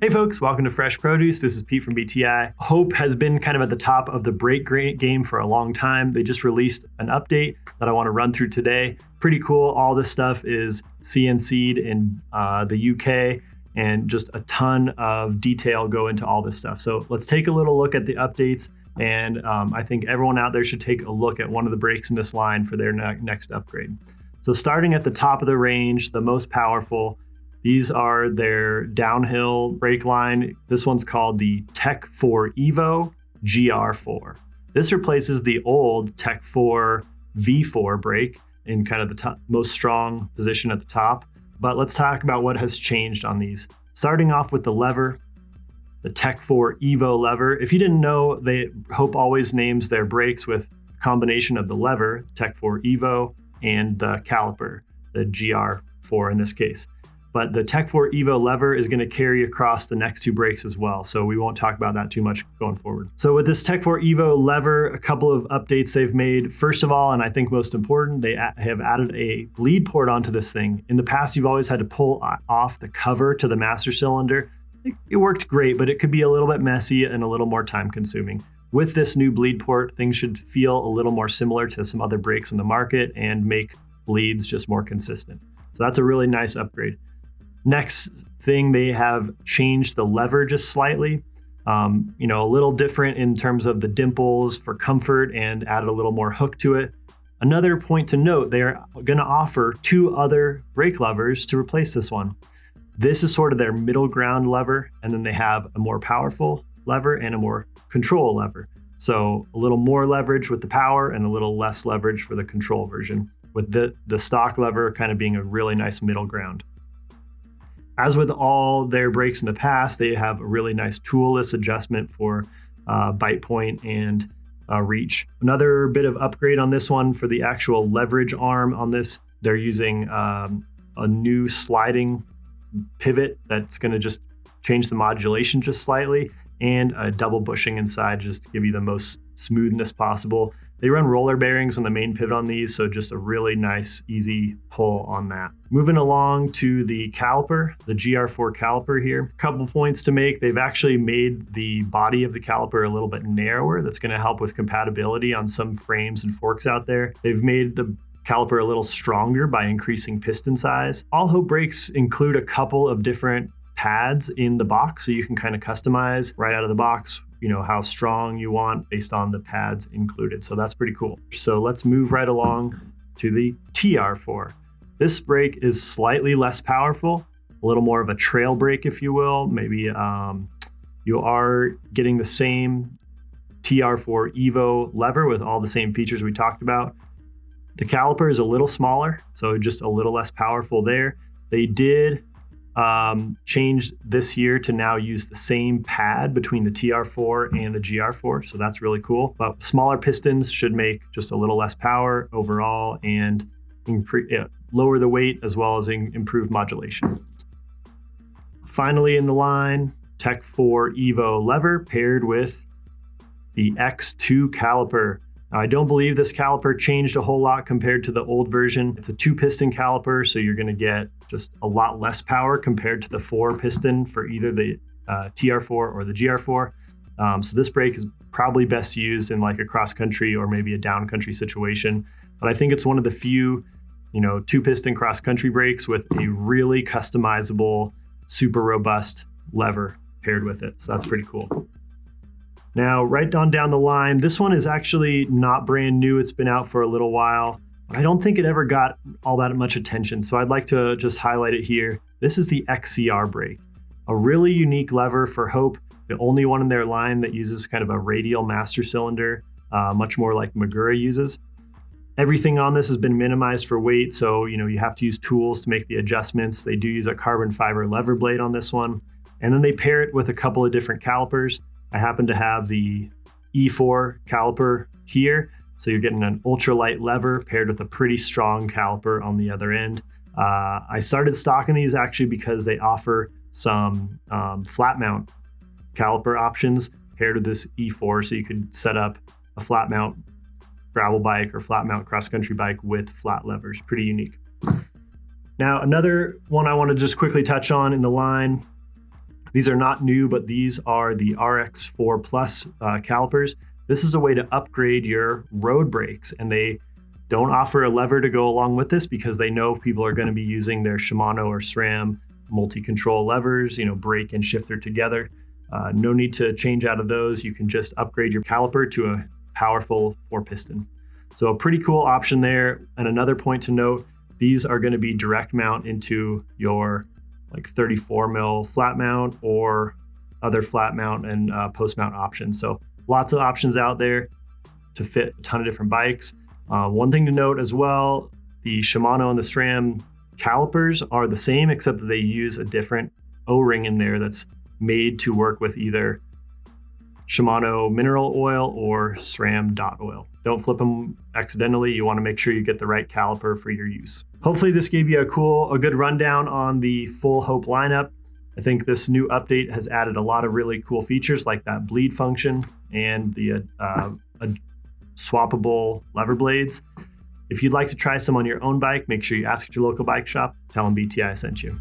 Hey folks, welcome to Fresh Produce. This is Pete from BTI. Hope has been kind of at the top of the brake game for a long time. They just released an update that I want to run through today. Pretty cool. All this stuff is CNC'd in the UK, and just a ton of detail go into all this stuff. So let's take a little look at the updates. And I think everyone out there should take a look at one of the brakes in this line for their next upgrade. So starting at the top of the range, the most powerful, these are their downhill brake line. This one's called the TR4 EVO GR4. This replaces the old TR4 V4 brake in kind of the most strong position at the top. But let's talk about what has changed on these. Starting off with the lever, the TR4 EVO lever. If you didn't know, Hope always names their brakes with a combination of the lever, TR4 EVO, and the caliper, the GR4 in this case. But the TR4 EVO lever is going to carry across the next two brakes as well. So we won't talk about that too much going forward. So with this TR4 EVO lever, a couple of updates they've made. First of all, and I think most important, they have added a bleed port onto this thing. In the past, you've always had to pull off the cover to the master cylinder. It worked great, but it could be a little bit messy and a little more time consuming. With this new bleed port, things should feel a little more similar to some other brakes in the market and make bleeds just more consistent. So that's a really nice upgrade. Next thing, they have changed the lever just slightly, a little different in terms of the dimples for comfort and added a little more hook to it. Another point to note, they are going to offer two other brake levers to replace this one. This is sort of their middle ground lever, and then they have a more powerful lever and a more control lever. So a little more leverage with the power and a little less leverage for the control version, with the stock lever kind of being a really nice middle ground. As with all their brakes in the past, they have a really nice toolless adjustment for bite point and reach. Another bit of upgrade on this one for the actual leverage arm on this, they're using a new sliding pivot that's going to just change the modulation just slightly, and a double bushing inside just to give you the most smoothness possible. They run roller bearings on the main pivot on these, so just a really nice, easy pull on that. Moving along to the caliper, the GR4 caliper here. A couple points to make. They've actually made the body of the caliper a little bit narrower. That's going to help with compatibility on some frames and forks out there. They've made the caliper a little stronger by increasing piston size. All Hope brakes include a couple of different pads in the box, so you can kind of customize right out of the box how strong you want based on the pads included. So that's pretty cool. So let's move right along to the TR4. This brake is slightly less powerful, a little more of a trail brake, if you will. Maybe you are getting the same TR4 EVO lever with all the same features we talked about. The caliper is a little smaller, so just a little less powerful there. They did change this year to now use the same pad between the TR4 and the GR4, so that's really cool. But smaller pistons should make just a little less power overall and lower the weight as well as improve modulation. Finally in the line, TR4 EVO lever paired with the X2 caliper. Now, I don't believe this caliper changed a whole lot compared to the old version. It's a 2-piston caliper, so you're going to get just a lot less power compared to the 4-piston for either the TR4 or the GR4. So this brake is probably best used in like a cross-country or maybe a down-country situation. But I think it's one of the few, 2-piston cross-country brakes with a really customizable, super robust lever paired with it. So that's pretty cool. Now, right on down the line, this one is actually not brand new. It's been out for a little while. I don't think it ever got all that much attention, so I'd like to just highlight it here. This is the XCR brake, a really unique lever for Hope, the only one in their line that uses kind of a radial master cylinder, much more like Magura uses. Everything on this has been minimized for weight, so you have to use tools to make the adjustments. They do use a carbon fiber lever blade on this one, and then they pair it with a couple of different calipers. I happen to have the E4 caliper here, so you're getting an ultralight lever paired with a pretty strong caliper on the other end. I started stocking these actually because they offer some flat mount caliper options paired with this E4, so you could set up a flat mount gravel bike or flat mount cross-country bike with flat levers. Pretty unique. Now, another one I want to just quickly touch on in the line, These are not new, but these are the RX4 Plus calipers. This is a way to upgrade your road brakes, and they don't offer a lever to go along with this because they know people are going to be using their Shimano or SRAM multi-control levers, brake and shifter together. No need to change out of those. You can just upgrade your caliper to a powerful 4-piston. So a pretty cool option there. And another point to note, these are going to be direct mount into your 34 mil flat mount or other flat mount and post mount options. So lots of options out there to fit a ton of different bikes. One thing to note as well, the Shimano and the SRAM calipers are the same, except that they use a different O-ring in there that's made to work with either Shimano mineral oil or SRAM dot oil. Don't flip them accidentally. You want to make sure you get the right caliper for your use. Hopefully this gave you a good rundown on the full Hope lineup. I think this new update has added a lot of really cool features like that bleed function and the swappable lever blades. If you'd like to try some on your own bike, make sure you ask at your local bike shop. Tell them BTI sent you.